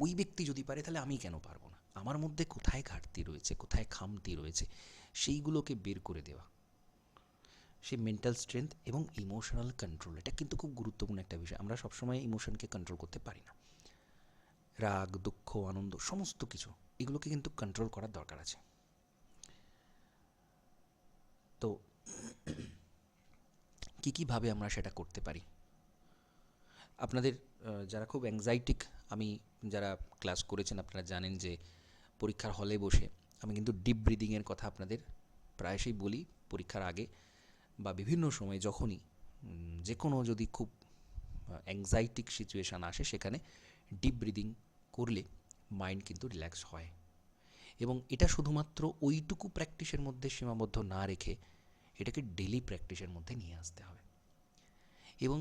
ওই ব্যক্তি যদি পারে, তাহলে আমি কেন পারবো না? আমার মধ্যে কোথায় ঘাটতি রয়েছে, কোথায় খামতি রয়েছে, সেইগুলোকে বের করে দেওয়া, সেই মেন্টাল স্ট্রেংথ এবং ইমোশনাল কন্ট্রোল, এটা কিন্তু খুব গুরুত্বপূর্ণ একটা বিষয়। আমরা সবসময় ইমোশনকে কন্ট্রোল করতে পারি না। রাগ, দুঃখ, আনন্দ, সমস্ত কিছু এগুলোকে কিন্তু কন্ট্রোল করার দরকার আছে। তো কীভাবে আমরা সেটা করতে পারি? আপনাদের যারা খুব অ্যাংজাইটিক, আমি যারা ক্লাস করেছেন আপনারা জানেন যে পরীক্ষার হলে বসে আমি কিন্তু ডিপ ব্রিদিংয়ের কথা আপনাদের প্রায়শই বলি, পরীক্ষার আগে বা বিভিন্ন সময় যখনই যে কোনো যদি খুব অ্যাংজাইটিক সিচুয়েশান আসে, সেখানে ডিপ ব্রিদিং করলে মাইন্ড কিন্তু রিল্যাক্স হয়। এবং এটা শুধুমাত্র ওইটুকু প্র্যাকটিসের মধ্যে সীমাবদ্ধ না রেখে এটাকে ডেলি প্র্যাকটিসের মধ্যে নিয়ে আসতে হবে। এবং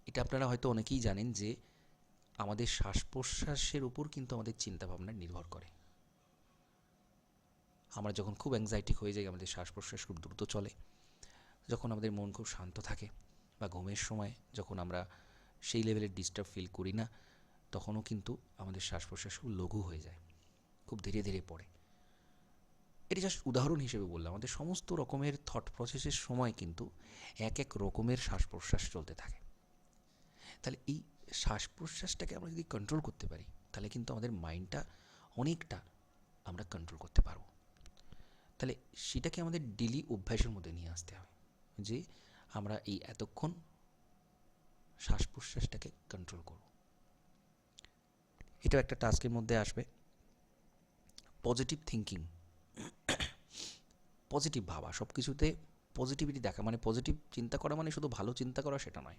এটা আপনারা হয়তো অনেকেই জানেন যে আমাদের শ্বাস প্রশ্বাসের উপর কিন্তু আমাদের চিন্তাভাবনা নির্ভর করে। আমরা যখন খুব অ্যাংজাইটিক হয়ে যাই, আমাদের শ্বাস প্রশ্বাস খুব দ্রুত চলে। যখন আমাদের মন খুব শান্ত থাকে বা ঘুমের সময় যখন আমরা সেই লেভেলের ডিস্টার্ব ফিল করি না, তখনও কিন্তু আমাদের শ্বাস প্রশ্বাস খুব লঘু হয়ে যায়, খুব ধীরে ধীরে পড়ে। এটা জাস্ট উদাহরণ হিসেবে বললাম। আমাদের সমস্ত রকমের থট প্রসেসের সময় কিন্তু এক এক রকমের শ্বাস প্রশ্বাস চলতে থাকে। তাহলে এই শ্বাস প্রশ্বাসটাকে আমরা যদি কন্ট্রোল করতে পারি, তাহলে কিন্তু আমাদের মাইন্ডটা অনেকটা আমরা কন্ট্রোল করতে পারবো। তাহলে সেটাকে আমাদের ডেলি অভ্যাসের মধ্যে নিয়ে আসতে হবে, যে আমরা এই এতক্ষণ শ্বাস প্রশ্বাসটাকে কন্ট্রোল করব। এটাও একটা টাস্কের মধ্যে আসবে। পজিটিভ থিঙ্কিং, পজিটিভ ভাবা, সব কিছুতে পজিটিভিটি দেখা, মানে পজিটিভ চিন্তা করা মানে শুধু ভালো চিন্তা করা সেটা নয়।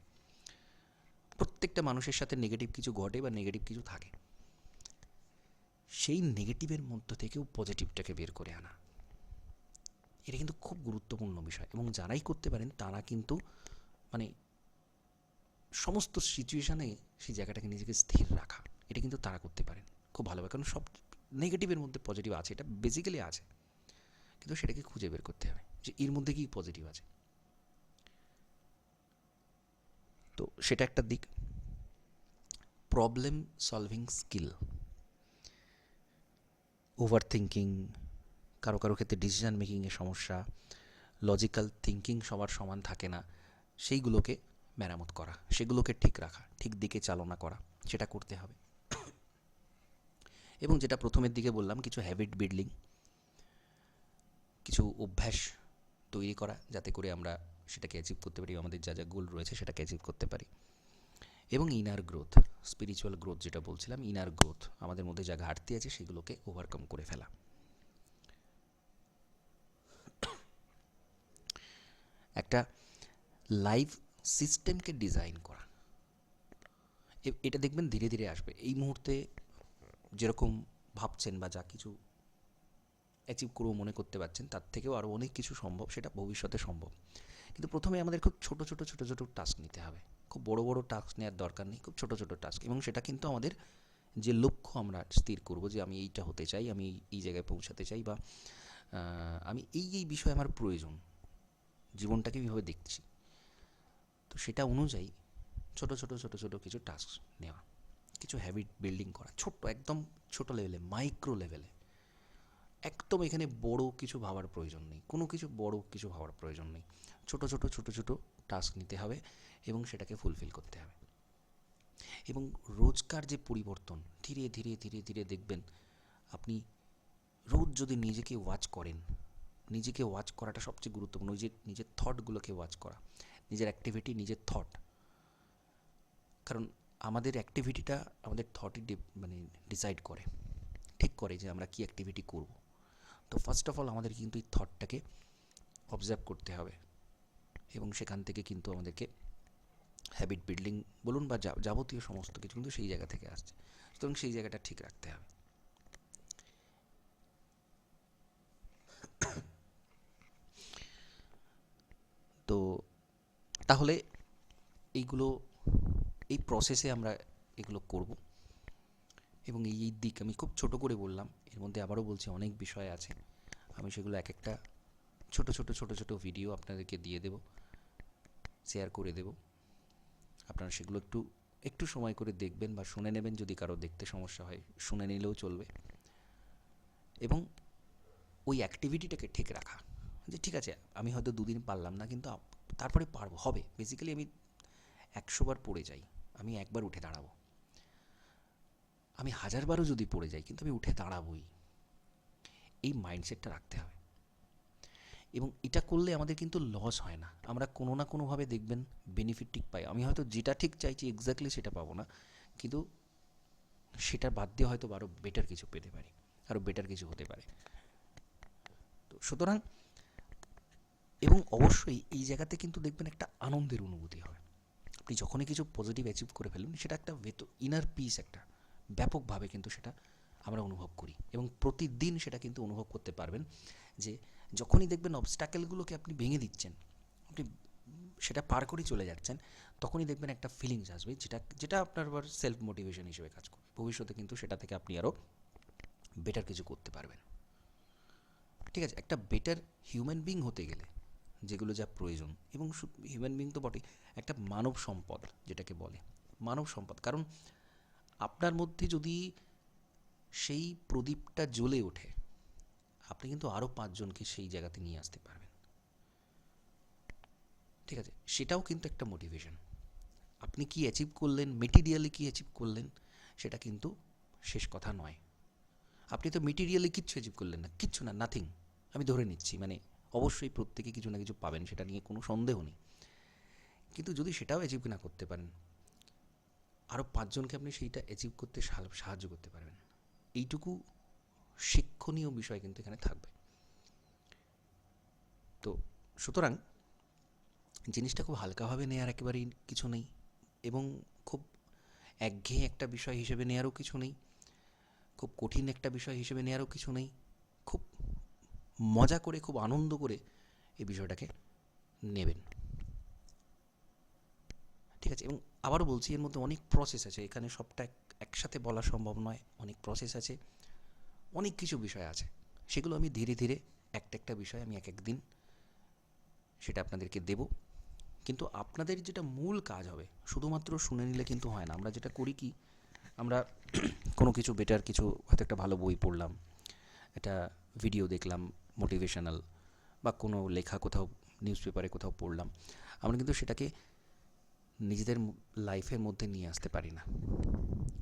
প্রত্যেকটা মানুষের সাথে নেগেটিভ কিছু ঘটে বা নেগেটিভ কিছু থাকে, সেই নেগেটিভের মধ্যে থেকেও পজিটিভটাকে বের করে আনা, এটা কিন্তু খুব গুরুত্বপূর্ণ বিষয়। এবং যারাই করতে পারেন তারা কিন্তু মানে সমস্ত সিচুয়েশানে সেই জায়গাটাকে নিজেকে স্থির রাখা, এটা কিন্তু তারা করতে পারেন খুব ভালোভাবে। কারণ সব নেগেটিভের মধ্যে পজিটিভ আছে, এটা বেসিক্যালি আছে, কিন্তু সেটাকে খুঁজে বের করতে হবে যে এর মধ্যে কি পজিটিভ আছে। তো সেটা একটা দিক। Problem solving skill, over thinking, কারো কারো ক্ষেত্রে ডিসিশান মেকিংয়ের সমস্যা, লজিক্যাল থিঙ্কিং সবার সমান থাকে না, সেইগুলোকে মেরামত করা, সেগুলোকে ঠিক রাখা, ঠিক দিকে চালনা করা, সেটা করতে হবে। এবং যেটা প্রথমের দিকে বললাম, কিছু হ্যাবিট বিল্ডিং, কিছু অভ্যাস তৈরি করা, যাতে করে আমরা সেটাকে অ্যাচিভ করতে পারি, আমাদের যা যা গোল রয়েছে সেটাকে অ্যাচিভ করতে পারি। এবং ইনার গ্রোথ, স্পিরিচুয়াল গ্রোথ যেটা বলছিলাম, ইনার গ্রোথ, আমাদের মধ্যে যা ঘাটতি আছে সেগুলোকে ওভারকাম করে ফেলা। একটা লাইফ সিস্টেমকে ডিজাইন করা, এটা দেখবেন ধীরে ধীরে আসবে। এই মুহূর্তে যেরকম ভাবছেন বা যা কিছু অ্যাচিভ করবো মনে করতে পারছেন, তার থেকেও আরও অনেক কিছু সম্ভব, সেটা ভবিষ্যতে সম্ভব। কিন্তু প্রথমে আমাদের খুব ছোট ছোট ছোট ছোট টাস্ক নিতে হবে, খুব বড় বড় টাস্ক নেওয়ার দরকার নেই, খুব ছোট ছোট টাস্ক। এবং সেটা কিন্তু আমাদের যে লক্ষ্য আমরা স্থির করব, যে আমি এইটা হতে চাই, আমি এই জায়গায় পৌঁছাতে চাই, বা আমি এই বিষয়ে আমার প্রয়োজন, জীবনটাকে এইভাবে দেখছি, তো সেটা অনুযায়ী ছোট ছোট ছোট ছোট কিছু টাস্ক নেওয়া, কিছু হ্যাবিট বিল্ডিং করা, ছোট্ট একদম ছোট লেভেলে, মাইক্রো লেভেলে। একদম এখানে বড় কিছু ভাবার প্রয়োজন নেই, কোনো কিছু বড় কিছু ভাবার প্রয়োজন নেই। ছোট ছোট ছোট ছোট টাস্ক নিতে হবে এবং সেটাকে ফুলফিল করতে হবে। এবং রোজকার যে পরিবর্তন, ধীরে ধীরে ধীরে ধীরে দেখবেন আপনি রোজ যদি নিজেকে ওয়াচ করেন, নিজেকে ওয়াচ করাটা সবচেয়ে গুরুত্বপূর্ণ, নিজের থটগুলোকে ওয়াচ করা, নিজের অ্যাক্টিভিটি, নিজের থট। কারণ আমাদের অ্যাক্টিভিটিটা আমাদের থটই মানে ডিসাইড করে, ঠিক করে যে আমরা কী অ্যাক্টিভিটি করব। তো ফার্স্ট অফ অল আমাদের কিন্তু এই থটটাকে অবজার্ভ করতে হবে, এবং সেখান থেকে কিন্তু আমাদেরকে হ্যাবিট বিল্ডিং বলুন বা যাবতীয় সমস্ত কিছু কিন্তু সেই জায়গা থেকে আসছে, সুতরাং সেই জায়গাটা ঠিক রাখতে হবে। তো তাহলে এইগুলো, এই প্রসেসে আমরা এগুলো করব। এবং এই দিক আমি খুব ছোট করে বললাম, এর মধ্যে আবারও বলছি অনেক বিষয় আছে, আমি সেগুলো এক একটা ছোট ছোট ছোট ছোট ভিডিও আপনাদেরকে দিয়ে দেব, শেয়ার করে দেব। আপনারা সেগুলো একটু একটু সময় করে দেখবেন বা শুনে নেবেন, যদি কারো দেখতে সমস্যা হয় শুনে নিলেও চলবে। এবং ওই অ্যাক্টিভিটিটাকে ঠিক রাখা, যে ঠিক আছে আমি হয়তো দুদিন পারলাম না, কিন্তু তারপরে পারবো, হবে। বেসিক্যালি আমি 100 বার পড়ে যাই, আমি একবার উঠে দাঁড়াবো। আমি 1000 বারও যদি পড়ে যাই, কিন্তু আমি উঠে দাঁড়াবোই। এই মাইন্ডসেটটা রাখতে হবে। এবং এটা করলে আমাদের কিন্তু লস হয় না, আমরা কোনো না কোনোভাবে দেখবেন বেনিফিট ঠিক পাই। আমি হয়তো যেটা ঠিক চাইছি এক্স্যাক্টলি সেটা পাবো না, কিন্তু সেটা বাদ দিয়ে হয়তো আরও বেটার কিছু পেতে পারি, আরও বেটার কিছু হতে পারে। তো সুতরাং, এবং অবশ্যই এই জায়গাতে কিন্তু দেখবেন একটা আনন্দের অনুভূতি হয়। আপনি যখনই কিছু পজিটিভ অ্যাচিভ করে ফেলুন, সেটা একটা ইনার পিস, একটা ব্যাপকভাবে কিন্তু সেটা আমরা অনুভব করি। এবং প্রতিদিন সেটা কিন্তু অনুভব করতে পারবেন, যে যখনই দেখবেন অবস্ট্যাকেলগুলোকে আপনি ভেঙে দিচ্ছেন, আপনি সেটা পার করে চলে যাচ্ছেন, তখনই দেখবেন একটা ফিলিংস আসবে, যেটা আপনার আবার সেলফ মোটিভেশন হিসেবে কাজ করবে। ভবিষ্যতে কিন্তু সেটা থেকে আপনি আরও বেটার কিছু করতে পারবেন। ঠিক আছে, একটা বেটার হিউম্যান বিং হতে গেলে যেগুলো যা প্রয়োজন, এবং হিউম্যান বিং তো বটে, একটা মানব সম্পদ যেটাকে বলে, মানব সম্পদ। কারণ আপনার মধ্যে যদি সেই প্রদীপটা জ্বলে ওঠে, আপনি কিন্তু আরও 5 জনকে সেই জায়গাতে নিয়ে আসতে পারবেন। ঠিক আছে, সেটাও কিন্তু একটা মোটিভেশন। আপনি কি অ্যাচিভ করলেন, মেটেরিয়ালি কি অ্যাচিভ করলেন, সেটা কিন্তু শেষ কথা নয়। আপনি তো মেটেরিয়ালি কিচ্ছু অ্যাচিভ করলেন না, কিচ্ছু না, নাথিং, আমি ধরে নিচ্ছি, মানে অবশ্যই প্রত্যেকে কিছু না কিছু পাবেন, সেটা নিয়ে কোনো সন্দেহ নেই। কিন্তু যদি সেটাও অ্যাচিভ না করতে পারেন, আরও 5 জনকে আপনি সেইটা অ্যাচিভ করতে সাহায্য করতে পারবেন। এইটুকু শিক্ষণীয় বিষয় কিন্তু এখানে থাকবে। তো সুতরাং জিনিসটা খুব হালকাভাবে নেওয়ার একেবারেই কিছু নেই, এবং খুব একঘেয়ে একটা বিষয় হিসেবে নেওয়ারও কিছু নেই, খুব কঠিন একটা বিষয় হিসেবে নেওয়ারও কিছু নেই। খুব মজা করে, খুব আনন্দ করে এই বিষয়টাকে নেবেন, ঠিক আছে? এবং আবারও বলছি, এর মধ্যে অনেক প্রসেস আছে, এখানে সবটা একসাথে বলা সম্ভব নয়। অনেক প্রসেস আছে, অনেক কিছু বিষয় আছে, সেগুলো আমি ধীরে ধীরে একটা একটা বিষয় আমি এক এক দিন সেটা আপনাদেরকে দেব। কিন্তু আপনাদের যেটা মূল কাজ হবে, শুধুমাত্র শুনে নিলে কিন্তু হয় না। আমরা যেটা করি কি, আমরা কোনো কিছু বেটার কিছু, হয়তো একটা ভালো বই পড়লাম, একটা ভিডিও দেখলাম মোটিভেশনাল, বা কোনো লেখা কোথাও নিউজ পেপারে কোথাও পড়লাম, আমরা কিন্তু সেটাকে নিজেদের লাইফের মধ্যে নিয়ে আসতে পারি না,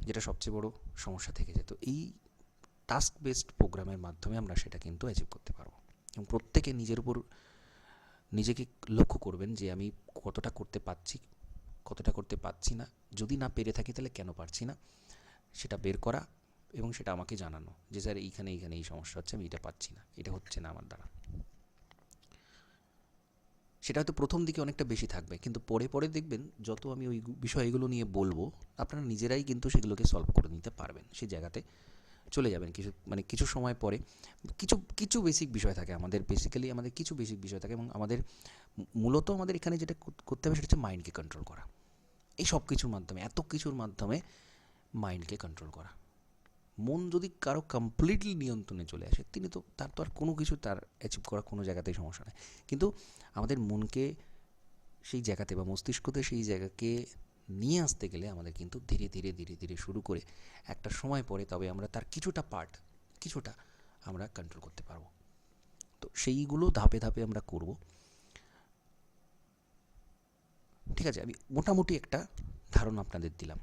যেটা সবচেয়ে বড় সমস্যা থেকে যায়। তো এই টাস্ক বেসড প্রোগ্রামের মাধ্যমে আমরা সেটা কিন্তু অ্যাচিভ করতে পারবো। এবং প্রত্যেকে নিজের উপর নিজেকে লক্ষ্য করবেন যে আমি কতটা করতে পারছি, কতটা করতে পারছি না। যদি না পেরে থাকি তাহলে কেন পারছি না সেটা বের করা, এবং সেটা আমাকে জানানো যে স্যার এইখানে এইখানে এই সমস্যা হচ্ছে, আমি এটা পাচ্ছি না, এটা হচ্ছে না আমার দ্বারা। সেটা হয়তো প্রথম দিকে অনেকটা বেশি থাকবে, কিন্তু পরে পরে দেখবেন যত আমি ওই বিষয়গুলো নিয়ে বলবো, আপনারা নিজেরাই কিন্তু সেগুলোকে সলভ করে নিতে পারবেন, সেই জায়গাতে চলে যাবেন। কিছু সময় পরে কিছু কিছু বেসিক বিষয় থাকে আমাদের, বেসিক্যালি আমাদের কিছু বেসিক বিষয় থাকে, এবং আমাদের মূলত আমাদের এখানে যেটা করতে হবে সেটা হচ্ছে মাইন্ডকে কন্ট্রোল করা। এই সব কিছুর মাধ্যমে, এত কিছুর মাধ্যমে মাইন্ডকে কন্ট্রোল করা। মন যদি কারো কমপ্লিটলি নিয়ন্ত্রণে চলে আসে, তিনি তো তার তো আর কোনো কিছু তার অ্যাচিভ করা কোনো জায়গাতেই সমস্যা নেই। কিন্তু আমাদের মনকে সেই জায়গাতে বা মস্তিষ্কতে সেই জায়গাকে নিয়ে আসতে গেলে আমাদের কিন্তু ধীরে ধীরে ধীরে ধীরে শুরু করে একটা সময় পরে তবে আমরা তার কিছুটা আমরা কন্ট্রোল করতে পারবো। তো সেইগুলো ধাপে ধাপে আমরা করব, ঠিক আছে? আমি মোটামুটি একটা ধারণা আপনাদের দিলাম।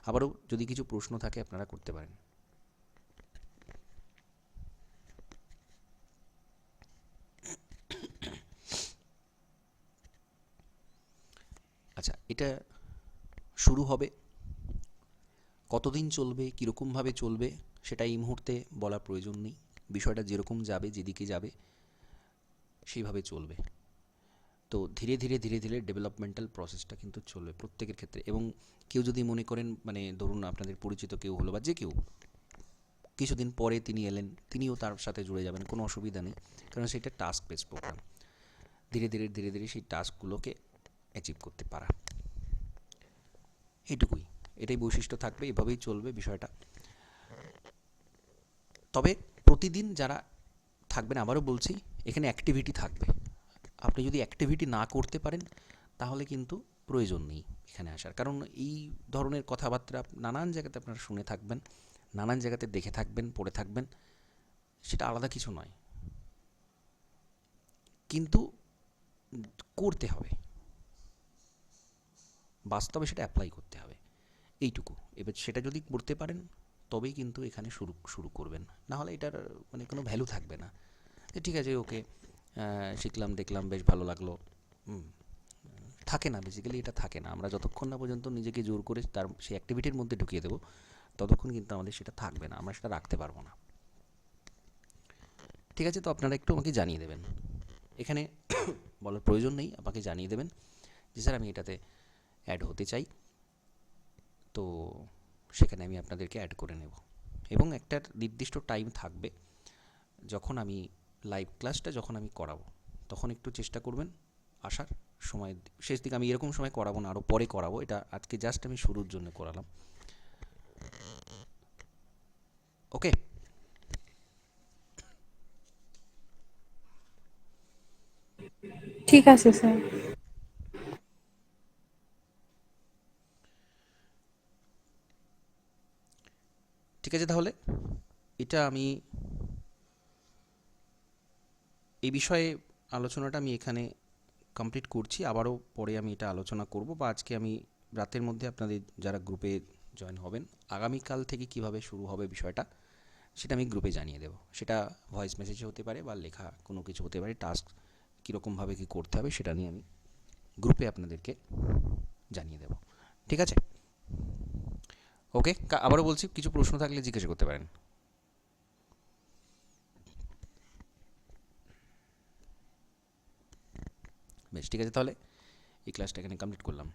আবারও যদি কিছু প্রশ্ন থাকে আপনারা করতে পারেন। আচ্ছা, এটা শুরু হবে, কতদিন চলবে, কীরকমভাবে চলবে সেটা এই মুহূর্তে বলার প্রয়োজন নেই। বিষয়টা যেরকম যাবে, যেদিকে যাবে সেইভাবে চলবে। তো ধীরে ধীরে ধীরে ধীরে ডেভেলপমেন্টাল প্রসেসটা কিন্তু চলবে প্রত্যেকের ক্ষেত্রে। এবং কেউ যদি মনে করেন, মানে ধরুন আপনাদের পরিচিত কেউ হলো বা যে কেউ, কিছুদিন পরে তিনি এলেন, তিনিও তার সাথে জুড়ে যাবেন, কোনো অসুবিধা নেই, কারণ সেটা টাস্ক বেস প্রোগ্রাম। ধীরে ধীরে ধীরে ধীরে সেই টাস্কগুলোকে অ্যাচিভ করতে পারা, এইটুকুই, এটাই বৈশিষ্ট্য থাকবে, এভাবেই চলবে বিষয়টা। তবে প্রতিদিন যারা থাকবেন, আবারও বলছি, এখানে অ্যাক্টিভিটি থাকবে। আপনি যদি অ্যাক্টিভিটি না করতে পারেন তাহলে কিন্তু প্রয়োজন নেই এখানে আসার, কারণ এই ধরনের কথাবার্তা নানান জায়গাতে আপনারা শুনে থাকবেন, নানান জায়গাতে দেখে থাকবেন, পড়ে থাকবেন, সেটা আলাদা কিছু নয়, কিন্তু করতে হবে, বাস্তবে সেটা অ্যাপ্লাই করতে হবে, এইটুকু। এবার সেটা যদি করতে পারেন তবেই কিন্তু এখানে শুরু করবেন, না হলে এটার মানে কোনো ভ্যালু থাকবে না। ঠিক আছে, ওকে শিখলাম, দেখলাম, বেশ ভালো লাগলো, থাকে না, বেসিক্যালি এটা থাকে না। আমরা যতক্ষণ না পর্যন্ত নিজেকে জোর করে তার সেই অ্যাক্টিভিটির মধ্যে ঢুকিয়ে দেবো, ততক্ষণ কিন্তু আমাদের সেটা থাকবে না, আমরা সেটা রাখতে পারবো না, ঠিক আছে? তো আপনারা একটু আমাকে জানিয়ে দেবেন, এখানে বলার প্রয়োজন নেই, আমাকে জানিয়ে দেবেন যে স্যার আমি এটাতে অ্যাড হতে চাই, তো সেখানে আমি আপনাদেরকে অ্যাড করে নেব। এবং একটা নির্দিষ্ট টাইম থাকবে, যখন আমি লাইভ ক্লাসটা যখন আমি করাবো, তখন একটু চেষ্টা করবেন আসার সময়। শেষ দিকে আমি এরকম সময় করাবো না, আরও পরে করাবো, এটা আজকে জাস্ট আমি শুরুর জন্য করালাম। ওকে, ঠিক আছে স্যার। ঠিক আছে, তাহলে এটা আমি এই বিষয়ে আলোচনাটা আমি এখানে কমপ্লিট করছি। আবারও পরে আমি এটা আলোচনা করব, বা আজকে আমি রাতের মধ্যে আপনাদের যারা গ্রুপে জয়েন হবেন, আগামীকাল থেকে কিভাবে শুরু হবে বিষয়টা সেটা আমি গ্রুপে জানিয়ে দেবো। সেটা ভয়েস মেসেজে হতে পারে বা লেখা কোনো কিছু হতে পারে, টাস্ক কীরকমভাবে কী করতে হবে সেটা নিয়ে আমি গ্রুপে আপনাদেরকে জানিয়ে দেবো, ঠিক আছে? ওকে, আবারও বলছি, কিছু প্রশ্ন থাকলে জিজ্ঞাসা করতে পারেন। বেশ, ঠিক আছে, তাহলে এই ক্লাসটা এখানে কমপ্লিট করলাম।